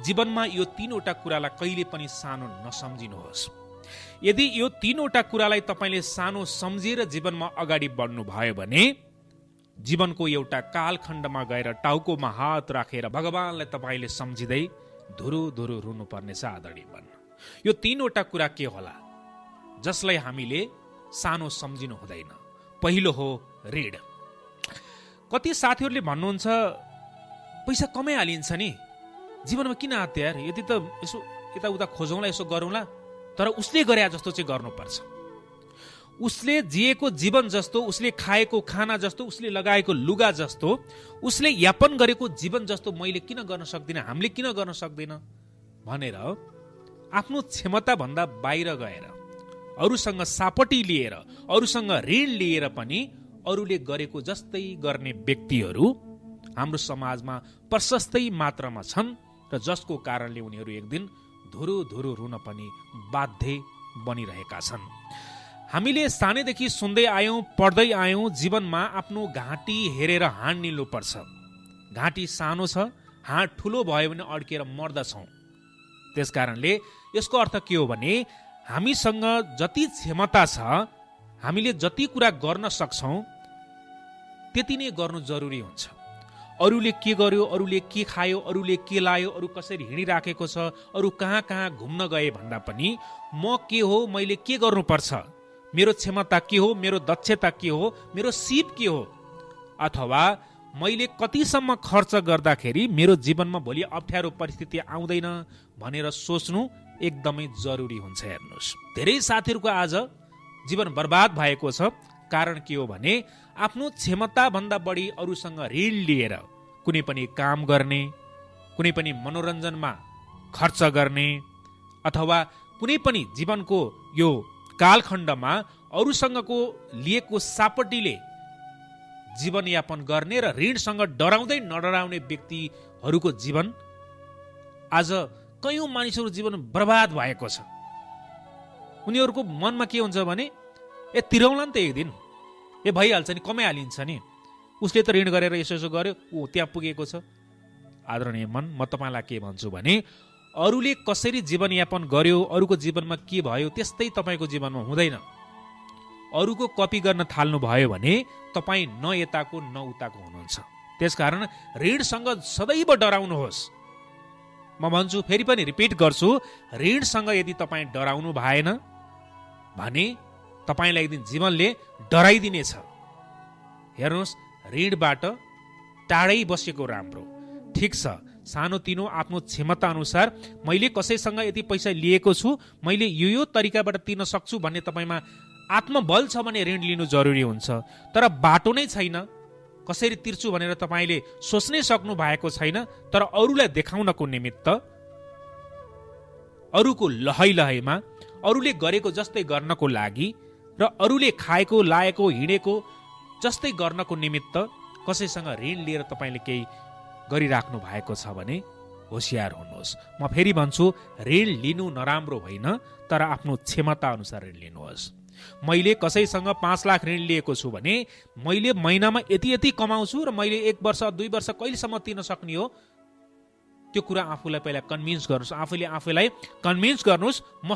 जीवनमा यो तीनवटा कुरालाई कहिले पनि सानो नसम्झिनुहोस्। यदि यो तीनवटा कुरालाई तपाईले सानो सम्झेर जीवनमा अगाडि बढ्नु भयो भने जीवनको एउटा कालखण्डमा गएर टाउकोमा हात राखेर भगवानलाई तपाईले सम्झिँदै धुरु धुरु रुनुपर्ने छ आदरणीय मन। यो तीनवटा कुरा के होला जसलाई हामीले सानो सम्झिनु हुँदैन? पहिलो हो ऋण। कति साथीहरूले भन्नुहुन्छ पैसा कमाइहालिन्छ नि, जीवनमा किन आत्या यार, यति त यसो यताउता खोजौँला, यसो गरौँला, तर उसले गरे जस्तो चाहिँ गर्नुपर्छ। उसले जिएको जीवन जस्तो, उसले खाएको खाना जस्तो, उसले लगाएको लुगा जस्तो, उसले यापन गरेको जीवन जस्तो मैले किन गर्न सक्दिनँ, हामीले किन गर्न सक्दैन भनेर आफ्नो क्षमता भन्दा बाहिर गएर अरूसँग सापटी लिएर, अरूसँग ऋण लिएर पनि अरूले गरेको जस्तै गर्ने व्यक्तिहरू हाम्रो समाजमा प्रशस्तै मात्रामा छन् र जसको कारणले उनीहरू एक दिन धुरु धुरु रुन पनि बाध्य बनिरहेका छन्। हामीले सानैदेखि सुन्दै आयौं, पढ्दै आयौं, जीवनमा आफ्नो घाँटी हेरेर हाँड निल्नुपर्छ। घाँटी सानो छ, हाँड ठुलो भयो भने अड्केर मर्दछौँ। त्यसकारणले यसको अर्थ के हो भने हामीसँग जति क्षमता छ, हामीले जति कुरा गर्न सक्छौँ त्यति नै गर्नु जरुरी हुन्छ। अरूले के गर्यो, अरूले के खायो, अरूले के लायो, अरू कसरी हिँडिराखेको छ, अरू कहाँ कहाँ घुम्न गए भन्दा पनि म के हो, मैले के गर्नुपर्छ, मेरो क्षमता के हो, मेरो दक्षता के हो, मेरो सिप के हो, अथवा मैले कतिसम्म खर्च गर्दाखेरि मेरो जीवनमा भोलि अप्ठ्यारो परिस्थिति आउँदैन भनेर सोच्नु एकदमै जरुरी हुन्छ। हेर्नुहोस्, धेरै साथीहरूको आज जीवन बर्बाद भएको छ। कारण के हो भने आफ्नो क्षमता भन्दा बढी अरूसँग ऋण लिएर कुनै पनि काम गर्ने, कुनै पनि मनोरञ्जनमा खर्च गर्ने, अथवा कुनै पनि जीवनको यो कालखण्डमा अरूसँगको लिएको सापटीले जीवनयापन गर्ने र ऋणसँग डराउँदै नडराउने व्यक्तिहरूको जीवन आज कयौं मानिसहरू जीवन बर्बाद भएको छ। उनीहरूको मनमा के हुन्छ भने तिरौला नि त एक दिन, भइहाल्छ नि, कमाइहालिन्छ नि, उसले त ऋण गरेर यसो यसो गर्यो, ऊ त्यहाँ पुगेको छ। आदरणीय मन, म तपाईँलाई के भन्छु भने अरूले कसरी जीवनयापन गर्यो, अरूको जीवनमा के भयो त्यस्तै तपाईँको जीवनमा हुँदैन। अरूको कपी गर्न थाल्नु भयो भने तपाईँ न यताको न उताको हुनुहुन्छ। त्यसकारण ऋणसँग सदैव डराउनुहोस्। म भन्छु, फेरि पनि रिपिट गर्छु, ऋणसँग यदि तपाईँ डराउनु भएन भने तपाईलाई एक दिन जीवनले डराइदिनेछ। हेर्नुहोस्, ऋणबाट टाढै बसेको राम्रो। ठिक छ, सानोतिनो आफ्नो क्षमता अनुसार मैले कसैसँग यति पैसा लिएको छु, मैले यो तरिकाबाट तिर्न सक्छु भन्ने तपाईँमा आत्मबल छ भने ऋण लिनु जरुरी हुन्छ। तर बाटो नै छैन, कसरी तिर्छु भनेर तपाईँले सोच्नै सक्नु भएको छैन, तर अरूलाई देखाउनको निमित्त अरूको लहै लहैमा अरूले गरेको जस्तै गर्नको लागि र अरूले खाएको, लाएको, हिँडेको जस्तै गर्नको निमित्त कसैसँग ऋण लिएर तपाईँले केही गरिराख्नु भएको छ भने होशियार हुनुहोस्। म फेरि भन्छु, ऋण लिनु नराम्रो होइन, तर आफ्नो क्षमता अनुसार ऋण लिनुहोस्। मैले कसैसँग 5 लाख ऋण लिएको छु भने मैले महिनामा यति यति कमाउँछु र मैले 1 वर्ष 2 वर्ष कहिलेसम्म तिर्न सक्ने हो, त्यो कुरा आफूलाई पहिला कन्भिन्स गर्नुहोस्। आफूले आफूलाई कन्भिन्स गर्नुहोस्। म